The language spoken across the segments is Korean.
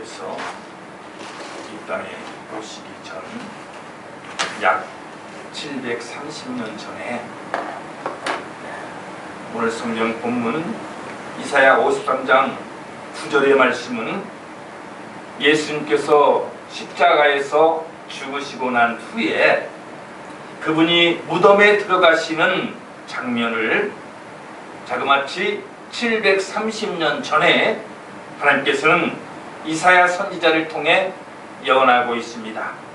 예수님께서 이 땅에 오시기 전 약 730년 전에 오늘 성경 본문은 이사야 53장 9절의 말씀은 예수님께서 십자가에서 죽으시고 난 후에 그분이 무덤에 들어가시는 장면을 자그마치 730년 전에 하나님께서는 이사야 선지자를 통해 예언하고 있습니다.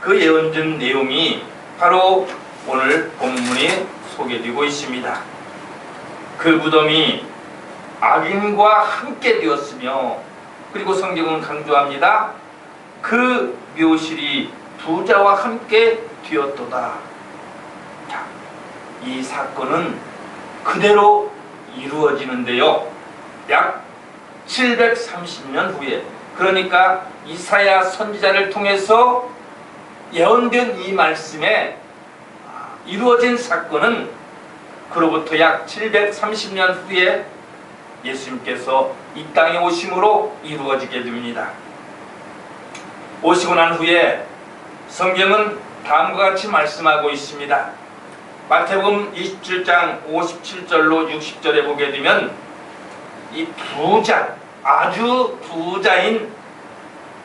그 예언된 내용이 바로 오늘 본문에 소개되고 있습니다. 그 무덤이 악인과 함께 되었으며, 그리고 성경은 강조합니다. 그 묘실이 부자와 함께 되었도다. 자, 이 사건은 그대로 이루어지는데요. 약 730년 후에, 그러니까 이사야 선지자를 통해서 예언된 이 말씀에 이루어진 사건은 그로부터 약 730년 후에 예수님께서 이 땅에 오심으로 이루어지게 됩니다. 오시고 난 후에 성경은 다음과 같이 말씀하고 있습니다. 마태복음 27장 57절로 60절에 보게 되면 이 부자, 아주 부자인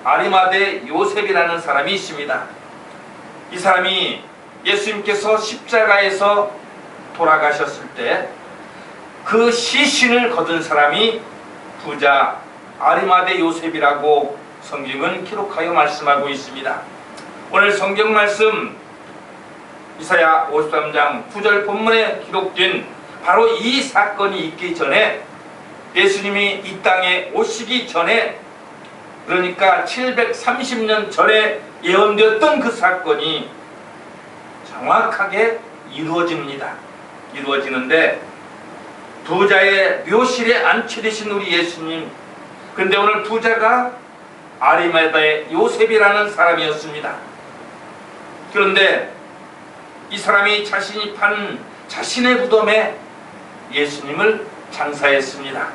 아리마대 요셉이라는 사람이 있습니다. 이 사람이 예수님께서 십자가에서 돌아가셨을 때 그 시신을 거둔 사람이 부자 아리마대 요셉이라고 성경은 기록하여 말씀하고 있습니다. 오늘 성경 말씀 이사야 53장 9절 본문에 기록된 바로 이 사건이 있기 전에, 예수님이 이 땅에 오시기 전에, 그러니까 730년 전에 예언되었던 그 사건이 정확하게 이루어지는데 부자의 묘실에 안치되신 우리 예수님, 근데 오늘 부자가 아리마다의 요셉이라는 사람이었습니다. 그런데 이 사람이 자신이 판 자신의 무덤에 예수님을 장사했습니다.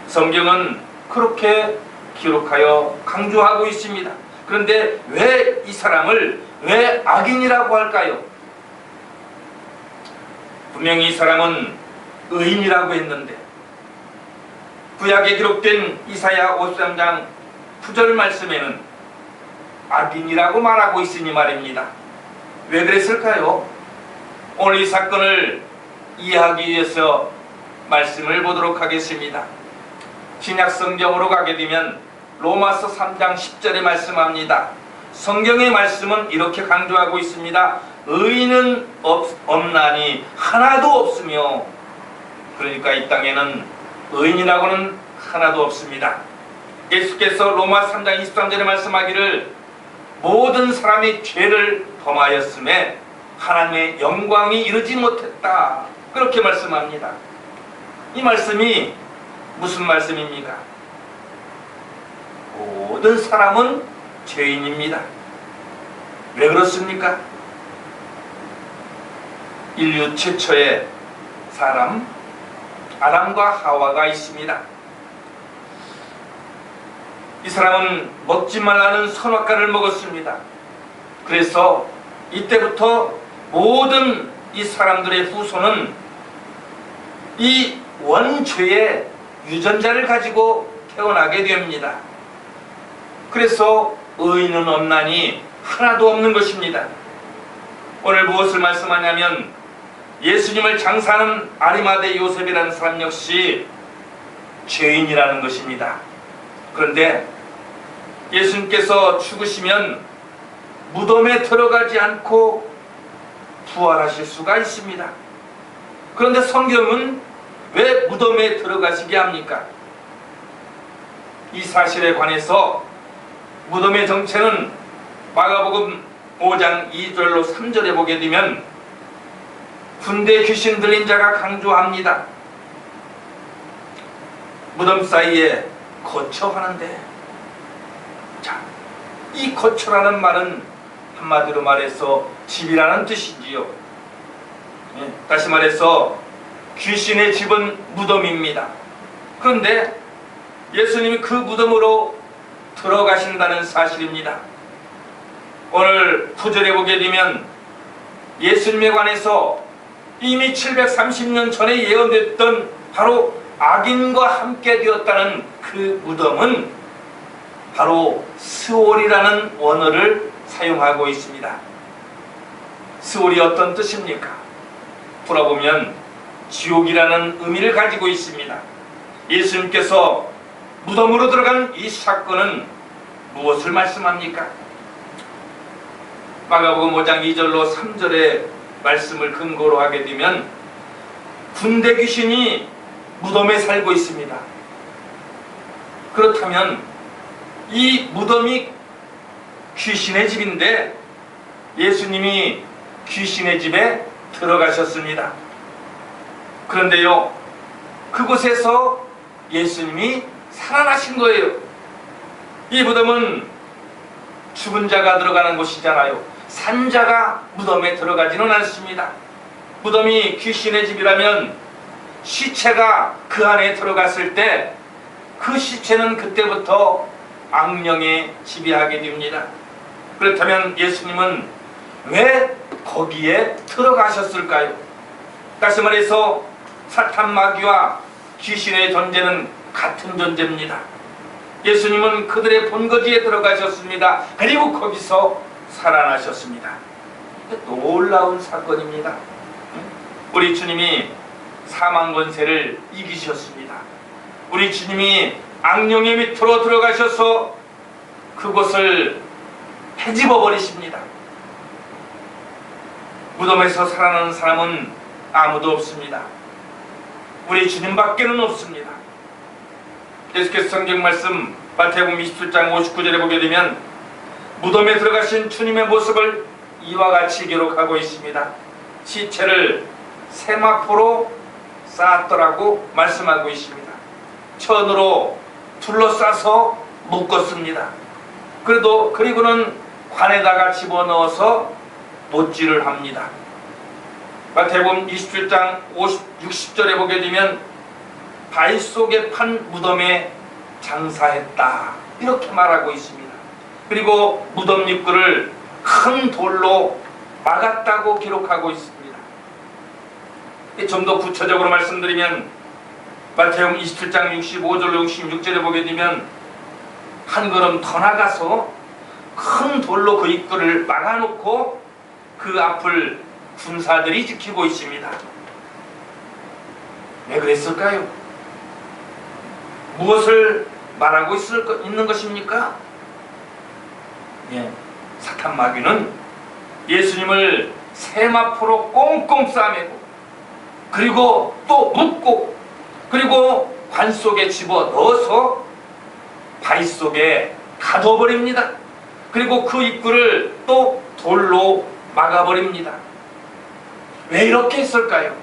성경은 그렇게 기록하여 강조하고 있습니다. 그런데 왜 이 사람을 왜 악인이라고 할까요? 분명히 이 사람은 의인이라고 했는데 구약에 기록된 이사야 53장 9절 말씀에는 악인이라고 말하고 있으니 말입니다. 왜 그랬을까요? 오늘 이 사건을 이해하기 위해서 말씀을 보도록 하겠습니다. 신약 성경으로 가게 되면 로마서 3장 10절에 말씀합니다. 성경의 말씀은 이렇게 강조하고 있습니다. 의인은 없나니 하나도 없으며, 그러니까 이 땅에는 의인이라고는 하나도 없습니다. 예수께서 로마 3장 23절에 말씀하기를 모든 사람이 죄를 범하였음에 하나님의 영광이 이르지 못했다, 그렇게 말씀합니다. 이 말씀이 무슨 말씀입니까? 모든 사람은 죄인입니다. 왜 그렇습니까? 인류 최초의 사람 아담과 하와가 있습니다. 이 사람은 먹지 말라는 선악과를 먹었습니다. 그래서 이때부터 모든 이 사람들의 후손은 이 원죄의 유전자를 가지고 태어나게 됩니다. 그래서 의인은 없나니 하나도 없는 것입니다. 오늘 무엇을 말씀하냐면 예수님을 장사하는 아리마대 요셉이라는 사람 역시 죄인이라는 것입니다. 그런데 예수님께서 죽으시면 무덤에 들어가지 않고 부활하실 수가 있습니다. 그런데 성경은 왜 무덤에 들어가시게 합니까? 이 사실에 관해서 무덤의 정체는 마가복음 5장 2절로 3절에 보게 되면 군대 귀신 들린 자가 강조합니다. 무덤 사이에 거처하는데, 자, 이 거처라는 말은 한마디로 말해서 집이라는 뜻이지요. 다시 말해서 귀신의 집은 무덤입니다. 그런데 예수님이 그 무덤으로 들어가신다는 사실입니다. 오늘 9절에 보게 되면 예수님에 관해서 이미 730년 전에 예언됐던 바로 악인과 함께 되었다는 그 무덤은 바로 스올이라는 원어를 사용하고 있습니다. 스올이 어떤 뜻입니까? 풀어보면 지옥이라는 의미를 가지고 있습니다. 예수님께서 무덤으로 들어간 이 사건은 무엇을 말씀합니까? 마가복음 5장 2절로 3절의 말씀을 근거로 하게 되면 군대 귀신이 무덤에 살고 있습니다. 그렇다면 이 무덤이 귀신의 집인데 예수님이 귀신의 집에 들어가셨습니다. 그런데요, 그곳에서 예수님이 살아나신 거예요. 이 무덤은 죽은 자가 들어가는 곳이잖아요. 산자가 무덤에 들어가지는 않습니다. 무덤이 귀신의 집이라면 시체가 그 안에 들어갔을 때 그 시체는 그때부터 악령에 지배하게 됩니다. 그렇다면 예수님은 왜 거기에 들어가셨을까요? 다시 말해서 사탄 마귀와 귀신의 존재는 같은 존재입니다. 예수님은 그들의 본거지에 들어가셨습니다. 그리고 거기서 살아나셨습니다. 놀라운 사건입니다. 우리 주님이 사망 권세를 이기셨습니다. 우리 주님이 악령의 밑으로 들어가셔서 그곳을 헤집어 버리십니다. 무덤에서 살아나는 사람은 아무도 없습니다. 우리 주님밖에는 없습니다. 계속해서 성경 말씀 마태복음 27장 59절에 보게 되면 무덤에 들어가신 주님의 모습을 이와 같이 기록하고 있습니다. 시체를 세마포로 쌓았더라고 말씀하고 있습니다. 천으로 둘러싸서 묶었습니다. 그리고는 관에다가 집어넣어서 못질을 합니다. 마태복음 27장 60절에 보게 되면 바위 속에 판 무덤에 장사했다 이렇게 말하고 있습니다. 그리고 무덤 입구를 큰 돌로 막았다고 기록하고 있습니다. 좀 더 구체적으로 말씀드리면 마태복음 27장 65절로 66절에 보게 되면 한 걸음 더 나가서 큰 돌로 그 입구를 막아놓고 그 앞을 군사들이 지키고 있습니다. 왜 그랬을까요? 무엇을 말하고 있는 것입니까? 사탄 마귀는 예수님을 세마포로 꽁꽁 싸매고 그리고 또 묶고 그리고 관 속에 집어넣어서 바위 속에 가둬버립니다. 그리고 그 입구를 또 돌로 막아버립니다. 왜 이렇게 했을까요?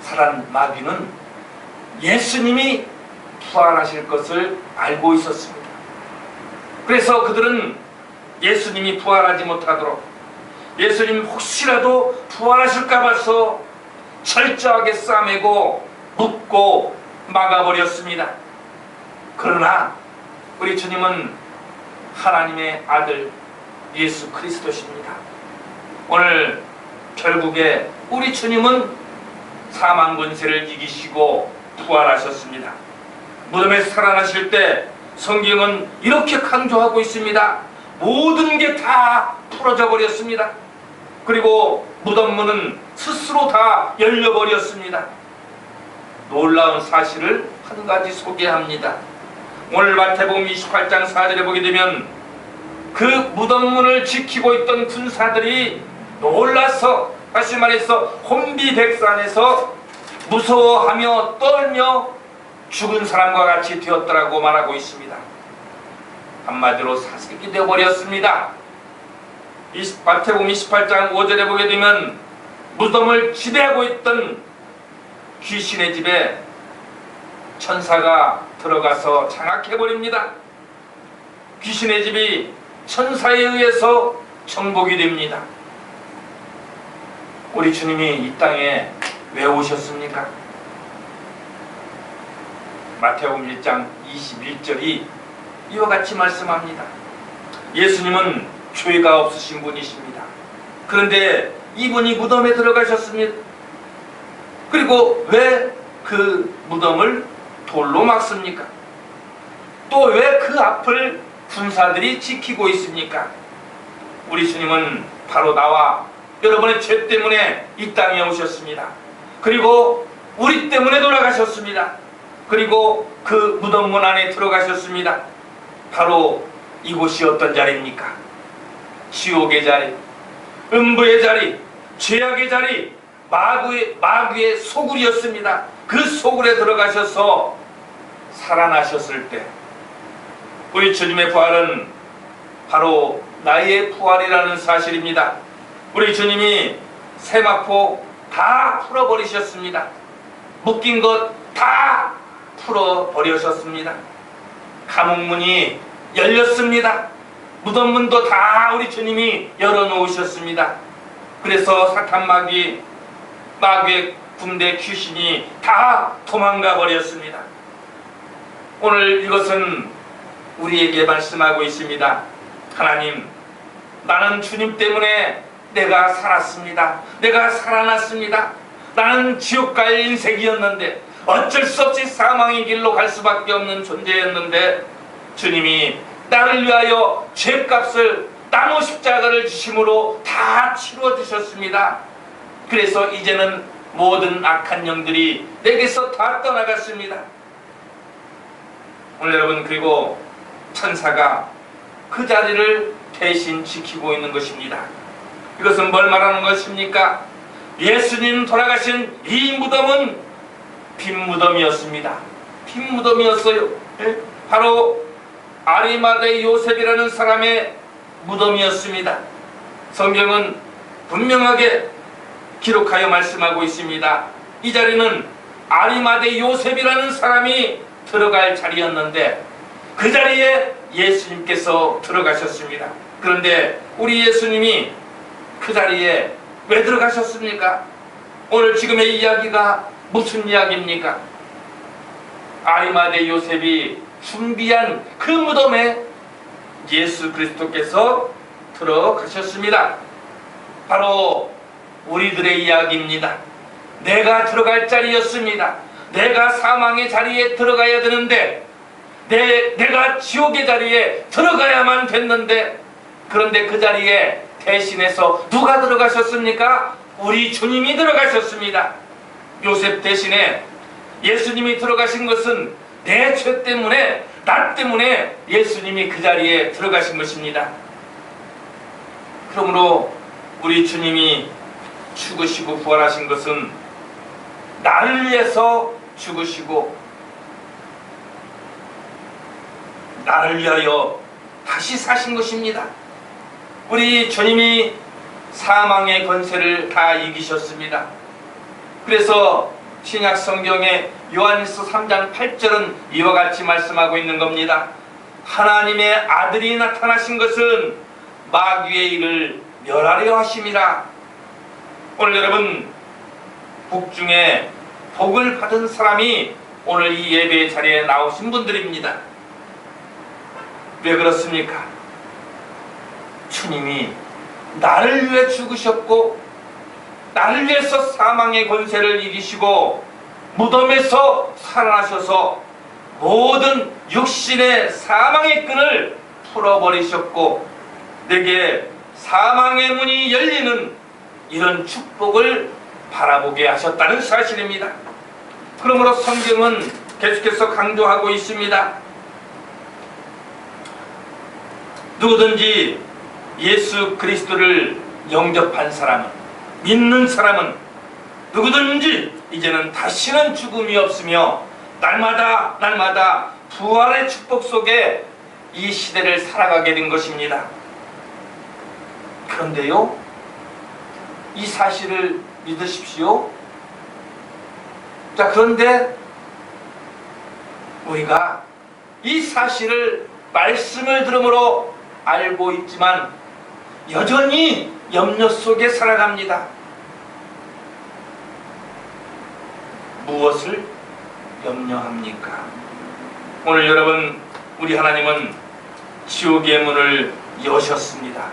사탄 마귀는 예수님이 부활하실 것을 알고 있었습니다. 그래서 그들은 예수님이 부활하지 못하도록 예수님 혹시라도 부활하실까 봐서 철저하게 싸매고 묶고 막아버렸습니다. 그러나 우리 주님은 하나님의 아들 예수 그리스도십니다. 오늘 결국에 우리 주님은 사망 권세를 이기시고 부활하셨습니다. 무덤에서 살아나실 때 성경은 이렇게 강조하고 있습니다. 모든 게 다 풀어져 버렸습니다. 그리고 무덤 문은 스스로 다 열려버렸습니다. 놀라운 사실을 한 가지 소개합니다. 오늘 마태복음 28장 4절에 보게 되면 그 무덤 문을 지키고 있던 군사들이 놀라서 다시 말해서 혼비백산해서 무서워하며 떨며 죽은 사람과 같이 되었더라고 말하고 있습니다. 한마디로 사색이 되어버렸습니다. 마태복음 28장 5절에 보게 되면 무덤을 지배하고 있던 귀신의 집에 천사가 들어가서 장악해버립니다. 귀신의 집이 천사에 의해서 정복이 됩니다. 우리 주님이 이 땅에 왜 오셨습니까? 마태복음 1장 21절이 이와 같이 말씀합니다. 예수님은 죄가 없으신 분이십니다. 그런데 이분이 무덤에 들어가셨습니다. 그리고 왜 그 무덤을 돌로 막습니까? 또 왜 그 앞을 군사들이 지키고 있습니까? 우리 주님은 바로 나와 여러분의 죄 때문에 이 땅에 오셨습니다. 그리고 우리 때문에 돌아가셨습니다. 그리고 그 무덤문 안에 들어가셨습니다. 바로 이곳이 어떤 자리입니까? 지옥의 자리, 음부의 자리, 죄악의 자리, 마귀의 소굴이었습니다. 그 소굴에 들어가셔서 살아나셨을 때 우리 주님의 부활은 바로 나의 부활이라는 사실입니다. 우리 주님이 세마포 다 풀어버리셨습니다. 묶인 것 다 풀어버리셨습니다. 감옥문이 열렸습니다. 무덤문도 다 우리 주님이 열어놓으셨습니다. 그래서 사탄 마귀의 군대 귀신이 다 도망가 버렸습니다. 오늘 이것은 우리에게 말씀하고 있습니다. 하나님, 나는 주님 때문에 내가 살았습니다. 내가 살아났습니다. 나는 지옥 갈 인생이었는데, 어쩔 수 없이 사망의 길로 갈 수밖에 없는 존재였는데, 주님이 나를 위하여 죄값을 나무 십자가를 주심으로 다 치루어 주셨습니다. 그래서 이제는 모든 악한 영들이 내게서 다 떠나갔습니다. 오늘 여러분, 그리고 천사가 그 자리를 대신 지키고 있는 것입니다. 이것은 뭘 말하는 것입니까? 예수님 돌아가신 이 무덤은 빈 무덤이었습니다. 빈 무덤이었어요. 바로 아리마대 요셉이라는 사람의 무덤이었습니다. 성경은 분명하게 기록하여 말씀하고 있습니다. 이 자리는 아리마대 요셉이라는 사람이 들어갈 자리였는데 그 자리에 예수님께서 들어가셨습니다. 그런데 우리 예수님이 그 자리에 왜 들어가셨습니까? 오늘 지금의 이야기가 무슨 이야기입니까? 아리마대 요셉이 준비한 그 무덤에 예수 그리스도께서 들어가셨습니다. 바로 우리들의 이야기입니다. 내가 들어갈 자리였습니다. 내가 사망의 자리에 들어가야 되는데 내가 지옥의 자리에 들어가야만 됐는데, 그런데 그 자리에 대신해서 누가 들어가셨습니까? 우리 주님이 들어가셨습니다. 요셉 대신에 예수님이 들어가신 것은 내 죄 때문에, 나 때문에 예수님이 그 자리에 들어가신 것입니다. 그러므로 우리 주님이 죽으시고 부활하신 것은 나를 위해서 죽으시고 나를 위하여 다시 사신 것입니다. 우리 주님이 사망의 권세를 다 이기셨습니다. 그래서 신약 성경의 요한일서 3장 8절은 이와 같이 말씀하고 있는 겁니다. 하나님의 아들이 나타나신 것은 마귀의 일을 멸하려 하심이라. 오늘 여러분, 복중에 복을 받은 사람이 오늘 이 예배의 자리에 나오신 분들입니다. 왜 그렇습니까? 주님이 나를 위해 죽으셨고 나를 위해서 사망의 권세를 이기시고 무덤에서 살아나셔서 모든 육신의 사망의 끈을 풀어버리셨고 내게 사망의 문이 열리는 이런 축복을 바라보게 하셨다는 사실입니다. 그러므로 성경은 계속해서 강조하고 있습니다. 누구든지 예수 그리스도를 영접한 사람은, 믿는 사람은 누구든지 이제는 다시는 죽음이 없으며 날마다 부활의 축복 속에 이 시대를 살아가게 된 것입니다. 그런데요, 이 사실을 믿으십시오. 자, 그런데 우리가 이 사실을 말씀을 들음으로 알고 있지만 여전히 염려 속에 살아갑니다. 무엇을 염려합니까? 오늘 여러분, 우리 하나님은 지옥의 문을 여셨습니다.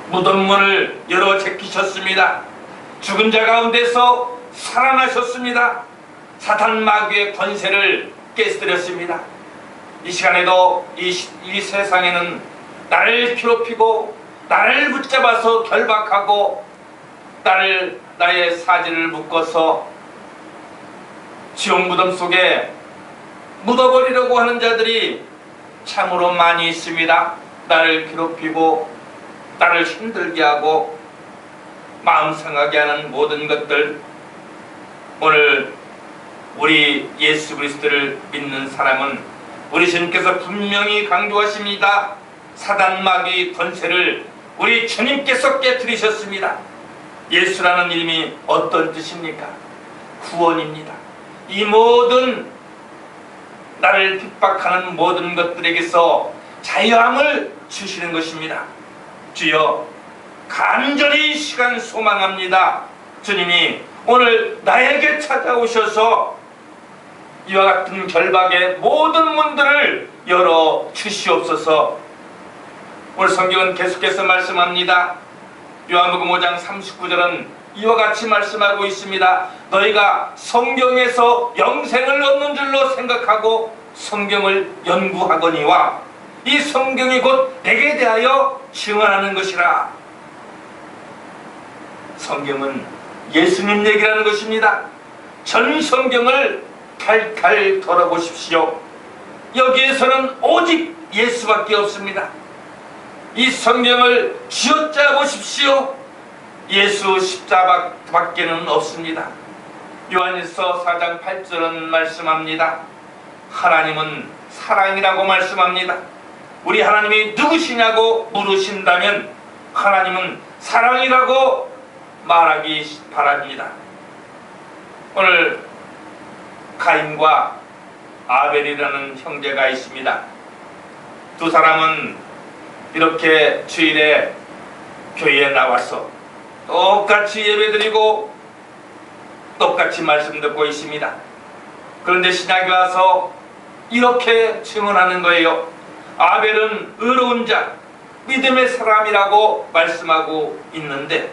무덤 문을 열어 제끼셨습니다. 죽은 자 가운데서 살아나셨습니다. 사탄 마귀의 권세를 깨뜨렸습니다. 이 시간에도 이 세상에는 나를 괴롭히고 나를 붙잡아서 결박하고 나의 사지를 묶어서 지옥 무덤 속에 묻어버리려고 하는 자들이 참으로 많이 있습니다. 나를 괴롭히고 나를 힘들게 하고 마음 상하게 하는 모든 것들, 오늘 우리 예수 그리스도를 믿는 사람은 우리 주님께서 분명히 강조하십니다. 사단 마귀 권세를 우리 주님께서 깨뜨리셨습니다. 예수라는 이름이 어떤 뜻입니까? 구원입니다. 이 모든 나를 핍박하는 모든 것들에게서 자유함을 주시는 것입니다. 주여, 간절히 이 시간 소망합니다. 주님이 오늘 나에게 찾아오셔서 이와 같은 결박의 모든 문들을 열어 주시옵소서. 오늘 성경은 계속해서 말씀합니다. 요한복음 5장 39절은 이와 같이 말씀하고 있습니다. 너희가 성경에서 영생을 얻는 줄로 생각하고 성경을 연구하거니와 이 성경이 곧 내게 대하여 증언하는 것이라. 성경은 예수님 얘기라는 것입니다. 전 성경을 탈탈 털어보십시오. 여기에서는 오직 예수밖에 없습니다. 이 성경을 쥐어짜 보십시오. 예수 십자밖에는 없습니다. 요한일서 4장 8절은 말씀합니다. 하나님은 사랑이라고 말씀합니다. 우리 하나님이 누구시냐고 물으신다면 하나님은 사랑이라고 말하기 바랍니다. 오늘 가인과 아벨이라는 형제가 있습니다. 두 사람은 이렇게 주일에 교회에 나와서 똑같이 예배드리고 똑같이 말씀 듣고 있습니다. 그런데 신약에 와서 이렇게 증언하는 거예요. 아벨은 의로운 자, 믿음의 사람이라고 말씀하고 있는데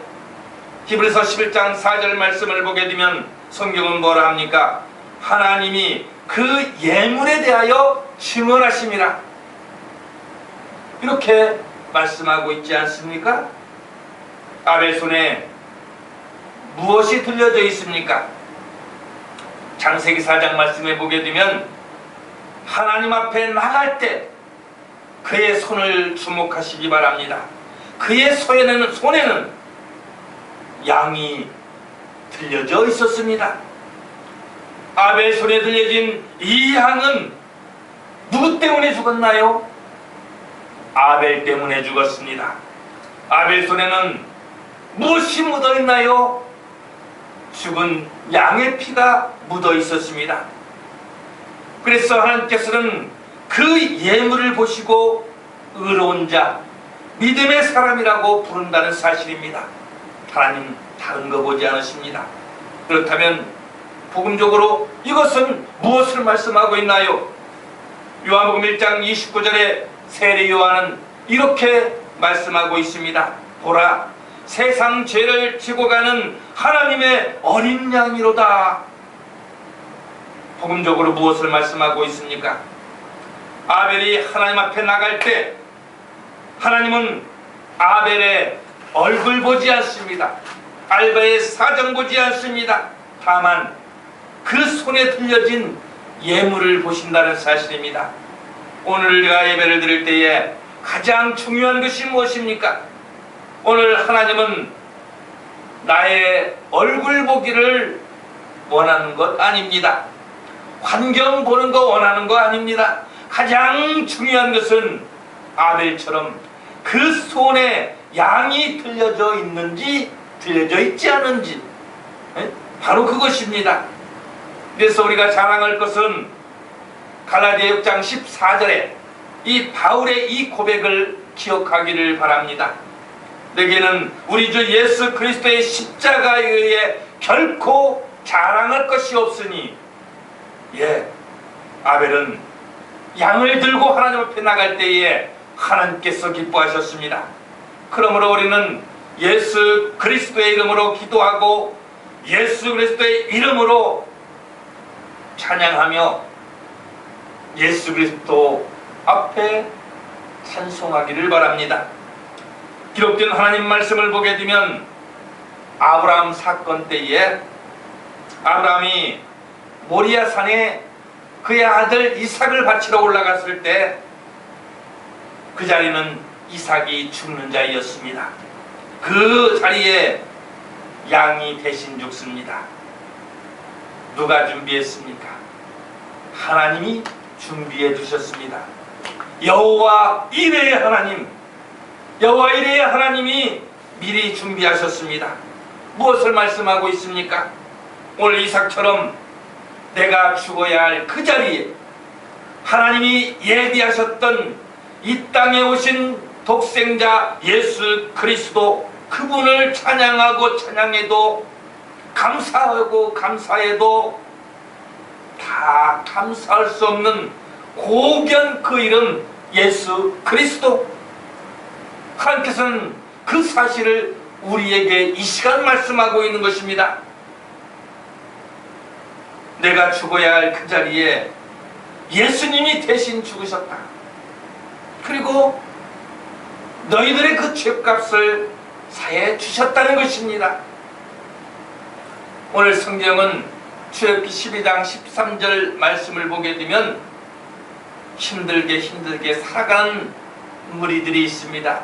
히브리서 11장 4절 말씀을 보게 되면 성경은 뭐라 합니까? 하나님이 그 예물에 대하여 증언하심이라. 이렇게 말씀하고 있지 않습니까? 아벨 손에 무엇이 들려져 있습니까? 창세기 4장 말씀에 보게 되면 하나님 앞에 나갈 때 그의 손을 주목하시기 바랍니다. 그의 손에는 양이 들려져 있었습니다. 아벨 손에 들려진 이 양은 누구 때문에 죽었나요? 아벨 때문에 죽었습니다. 아벨 손에는 무엇이 묻어 있나요? 죽은 양의 피가 묻어 있었습니다. 그래서 하나님께서는 그 예물을 보시고 의로운 자, 믿음의 사람이라고 부른다는 사실입니다. 하나님 다른 거 보지 않으십니다. 그렇다면 복음적으로 이것은 무엇을 말씀하고 있나요? 요한복음 1장 29절에 세례 요한은 이렇게 말씀하고 있습니다. 보라, 세상 죄를 지고 가는 하나님의 어린 양이로다. 복음적으로 무엇을 말씀하고 있습니까? 아벨이 하나님 앞에 나갈 때 하나님은 아벨의 얼굴 보지 않습니다. 아벨의 사정 보지 않습니다. 다만 그 손에 들려진 예물을 보신다는 사실입니다. 오늘 우리가 예배를 드릴 때에 가장 중요한 것이 무엇입니까? 오늘 하나님은 나의 얼굴 보기를 원하는 것 아닙니다. 환경 보는 거 원하는 거 아닙니다. 가장 중요한 것은 아벨처럼 그 손에 양이 들려져 있는지 들려져 있지 않은지, 바로 그것입니다. 그래서 우리가 자랑할 것은 갈라디아 6장 14절에 이 바울의 이 고백을 기억하기를 바랍니다. 내게는 우리 주 예수 그리스도의 십자가에 의해 결코 자랑할 것이 없으니, 아벨은 양을 들고 하나님 앞에 나갈 때에 하나님께서 기뻐하셨습니다. 그러므로 우리는 예수 그리스도의 이름으로 기도하고 예수 그리스도의 이름으로 찬양하며 예수 그리스도 앞에 찬송하기를 바랍니다. 기록된 하나님 말씀을 보게 되면 아브라함 사건 때에 아브라함이 모리아 산에 그의 아들 이삭을 바치러 올라갔을 때 그 자리는 이삭이 죽는 자리였습니다. 그 자리에 양이 대신 죽습니다. 누가 준비했습니까? 하나님이 준비해 두셨습니다. 여호와 이레의 하나님, 여호와 이레의 하나님이 미리 준비하셨습니다. 무엇을 말씀하고 있습니까? 오늘 이삭처럼 내가 죽어야 할 그 자리에 하나님이 예비하셨던 이 땅에 오신 독생자 예수 그리스도, 그분을 찬양하고 찬양해도 감사하고 감사해도 다 감사할 수 없는 고귀한 그 이름 예수 그리스도. 하나님께서는 그 사실을 우리에게 이 시간 말씀하고 있는 것입니다. 내가 죽어야 할 그 자리에 예수님이 대신 죽으셨다. 그리고 너희들의 그 죄값을 사해 주셨다는 것입니다. 오늘 성경은 출애굽기 12장 13절 말씀을 보게 되면 힘들게 살아가는 무리들이 있습니다.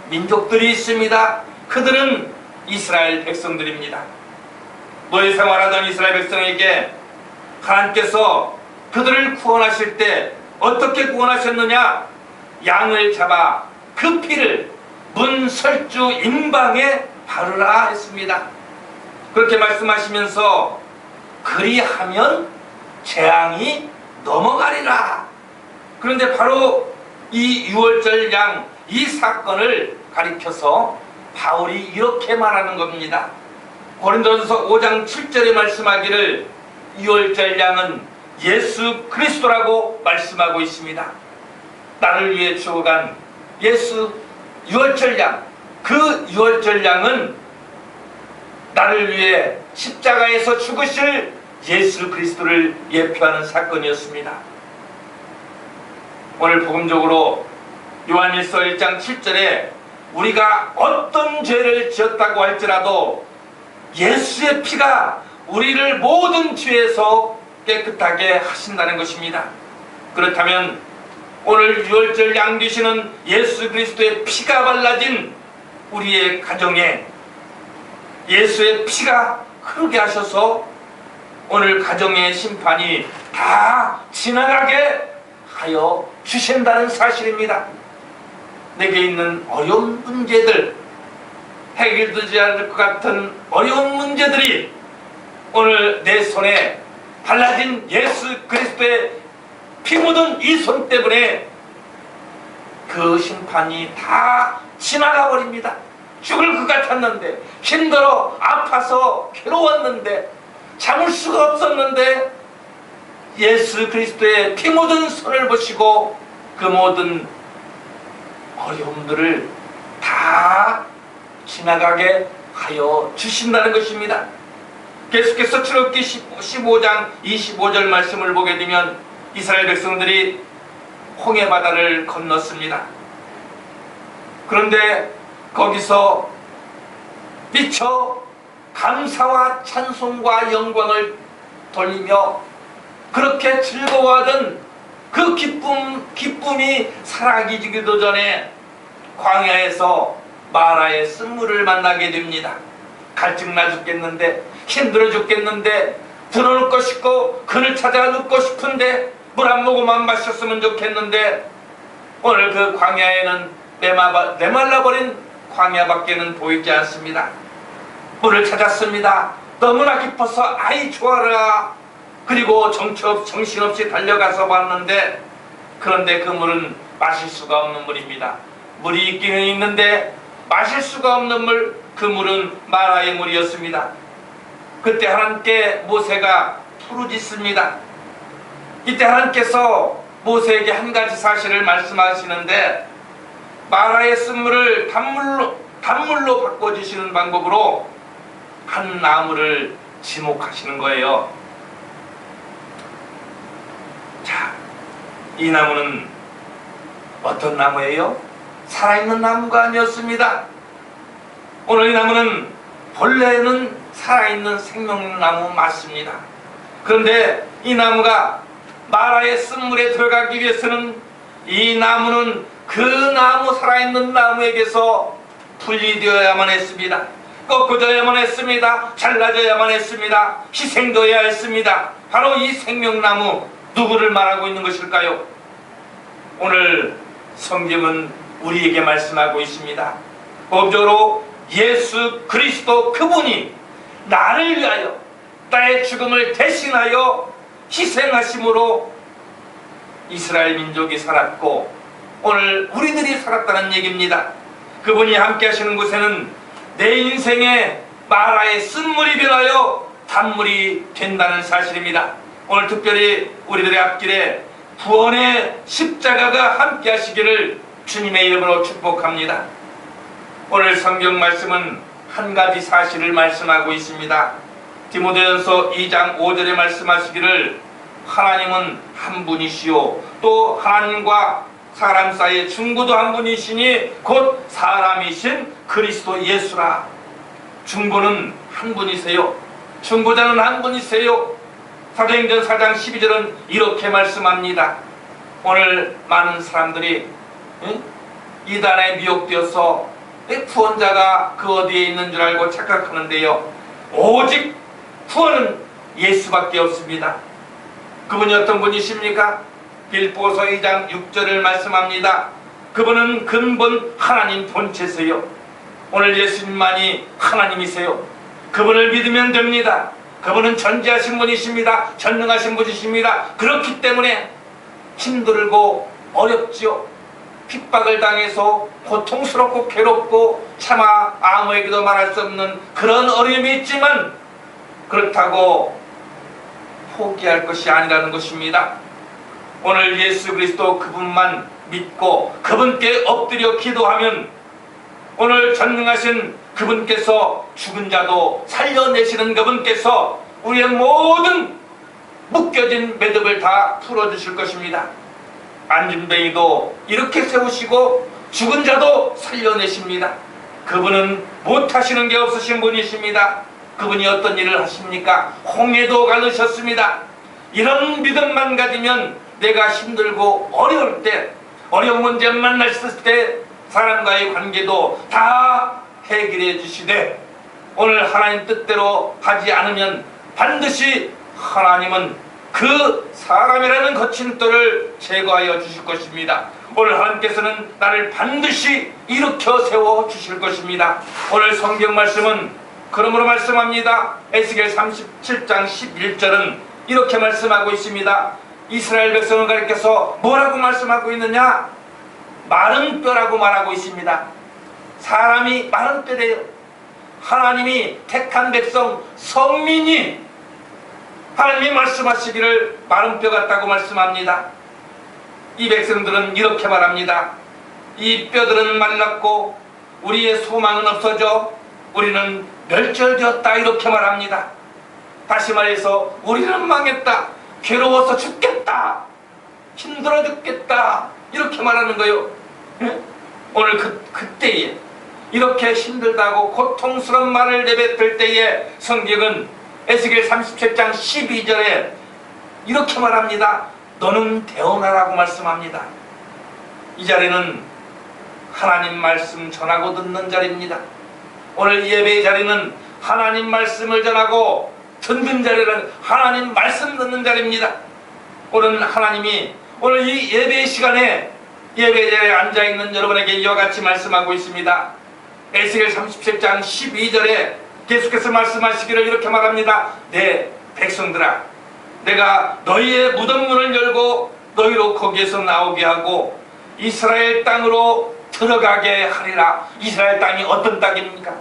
민족들이 있습니다. 그들은 이스라엘 백성들입니다. 노예 생활하던 이스라엘 백성에게 하나님께서 그들을 구원하실 때 어떻게 구원하셨느냐? 양을 잡아 그 피를 문 설주 임방에 바르라 했습니다. 그렇게 말씀하시면서 그리하면 재앙이 넘어가리라. 그런데 바로 이 유월절 양, 이 사건을 가리켜서 바울이 이렇게 말하는 겁니다. 고린도전서 5장 7절에 말씀하기를 유월절 양은 예수 그리스도라고 말씀하고 있습니다. 나를 위해 죽어간 예수 유월절 양, 그 유월절 양은 나를 위해 십자가에서 죽으실 예수 그리스도를 예표하는 사건이었습니다. 오늘 복음적으로 요한일서 1장 7절에 우리가 어떤 죄를 지었다고 할지라도 예수의 피가 우리를 모든 죄에서 깨끗하게 하신다는 것입니다. 그렇다면 오늘 유월절 양 되시는 예수 그리스도의 피가 발라진 우리의 가정에 예수의 피가 흐르게 하셔서 오늘 가정의 심판이 다 지나가게 하여 주신다는 사실입니다. 내게 있는 어려운 문제들, 해결되지 않을 것 같은 어려운 문제들이 오늘 내 손에 발라진 예수 그리스도의 피 묻은 이 손 때문에 그 심판이 다 지나가 버립니다. 죽을 것 같았는데, 힘들어 아파서 괴로웠는데, 참을 수가 없었는데 예수 그리스도의 피 묻은 손을 보시고 그 모든 어려움들을 다 지나가게 하여 주신다는 것입니다. 계속해서 출애굽기 15장 25절 말씀을 보게 되면 이스라엘 백성들이 홍해 바다를 건넜습니다. 그런데 거기서 미처 감사와 찬송과 영광을 돌리며 그렇게 즐거워하던 그 기쁨이 사라지기도 전에 광야에서 마라의 쓴물을 만나게 됩니다. 갈증나 죽겠는데, 힘들어 죽겠는데, 들어눕고 싶고 그늘 찾아 눕고 싶은데 물 한 모금만 마셨으면 좋겠는데 오늘 그 광야에는 메말라버린 광야밖에는 보이지 않습니다. 물을 찾았습니다. 너무나 깊어서 아이 좋아라. 그리고 정신없이 달려가서 봤는데, 그런데 그 물은 마실 수가 없는 물입니다. 물이 있기는 있는데 마실 수가 없는 물, 그 물은 마라의 물이었습니다. 그때 하나님께 모세가 부르짖습니다. 이때 하나님께서 모세에게 한 가지 사실을 말씀하시는데, 마라의 쓴물을 단물로 바꿔주시는 방법으로 한 나무를 지목하시는 거예요. 자, 이 나무는 어떤 나무예요? 살아있는 나무가 아니었습니다. 오늘 이 나무는 본래는 살아있는 생명나무 맞습니다. 그런데 이 나무가 마라의 쓴물에 들어가기 위해서는 이 나무는 그 나무, 살아있는 나무에게서 분리되어야만 했습니다. 꺾어져야만 했습니다. 잘라져야만 했습니다. 희생되어야 했습니다. 바로 이 생명나무, 누구를 말하고 있는 것일까요? 오늘 성경은 우리에게 말씀하고 있습니다. 법적으로 예수 그리스도, 그분이 나를 위하여 나의 죽음을 대신하여 희생하심으로 이스라엘 민족이 살았고 오늘 우리들이 살았다는 얘기입니다. 그분이 함께 하시는 곳에는 내 인생에 마라의 쓴물이 변하여 단물이 된다는 사실입니다. 오늘 특별히 우리들의 앞길에 구원의 십자가가 함께 하시기를 주님의 이름으로 축복합니다. 오늘 성경 말씀은 한 가지 사실을 말씀하고 있습니다. 디모데전서 2장 5절에 말씀하시기를 하나님은 한 분이시요 또 하나님과 사람 사이의 중보도 한 분이시니 곧 사람이신 그리스도 예수라. 중보는 한 분이세요. 중보자는 한 분이세요. 사도행전 4장 12절은 이렇게 말씀합니다. 오늘 많은 사람들이 이단에 미혹되어서 구원자가 그 어디에 있는 줄 알고 착각하는데요, 오직 구원은 예수밖에 없습니다. 그분이 어떤 분이십니까? 빌보서 2장 6절을 말씀합니다. 그분은 근본 하나님 본체세요. 오늘 예수님만이 하나님이세요. 그분을 믿으면 됩니다. 그분은 전지하신 분이십니다. 전능하신 분이십니다. 그렇기 때문에 힘들고 어렵지요. 핍박을 당해서 고통스럽고 괴롭고 차마 아무에게도 말할 수 없는 그런 어려움이 있지만 그렇다고 포기할 것이 아니라는 것입니다. 오늘 예수 그리스도 그분만 믿고 그분께 엎드려 기도하면 오늘 전능하신 그분께서 죽은 자도 살려내시는 그분께서 우리의 모든 묶여진 매듭을 다 풀어주실 것입니다. 안진뱅이도 이렇게 세우시고 죽은 자도 살려내십니다. 그분은 못하시는 게 없으신 분이십니다. 그분이 어떤 일을 하십니까? 홍해도 가르셨습니다. 이런 믿음만 가지면 내가 힘들고 어려울 때, 어려운 문제 만났을 때 사람과의 관계도 다 해결해 주시되 오늘 하나님 뜻대로 하지 않으면 반드시 하나님은 그 사람이라는 거친 돌을 제거하여 주실 것입니다. 오늘 하나님께서는 나를 반드시 일으켜 세워 주실 것입니다. 오늘 성경 말씀은 그러므로 말씀합니다. 에스겔 37장 11절은 이렇게 말씀하고 있습니다. 이스라엘 백성을 가리켜서 뭐라고 말씀하고 있느냐? 마른 뼈라고 말하고 있습니다. 사람이 마른 뼈래요. 하나님이 택한 백성, 성민이 하나님이 말씀하시기를 마른 뼈 같다고 말씀합니다. 이 백성들은 이렇게 말합니다. 이 뼈들은 말랐고 우리의 소망은 없어져 우리는 멸절되었다, 이렇게 말합니다. 다시 말해서 우리는 망했다, 괴로워서 죽겠다, 힘들어 죽겠다, 이렇게 말하는 거예요. 오늘 그때에 이렇게 힘들다고 고통스러운 말을 내뱉을 때에 성경은 에스겔 37장 12절에 이렇게 말합니다. 너는 대언하라고 말씀합니다. 이 자리는 하나님 말씀 전하고 듣는 자리입니다. 오늘 예배의 자리는 하나님 말씀을 전하고 듣는 자리는 하나님 말씀 듣는 자리입니다. 오늘 하나님이 오늘 이 예배의 시간에 예배 자리에 앉아있는 여러분에게 이와 같이 말씀하고 있습니다. 에스겔 37장 12절에 계속해서 말씀하시기를 이렇게 말합니다. 내 백성들아, 내가 너희의 무덤 문을 열고 너희로 거기에서 나오게 하고 이스라엘 땅으로 들어가게 하리라. 이스라엘 땅이 어떤 땅입니까?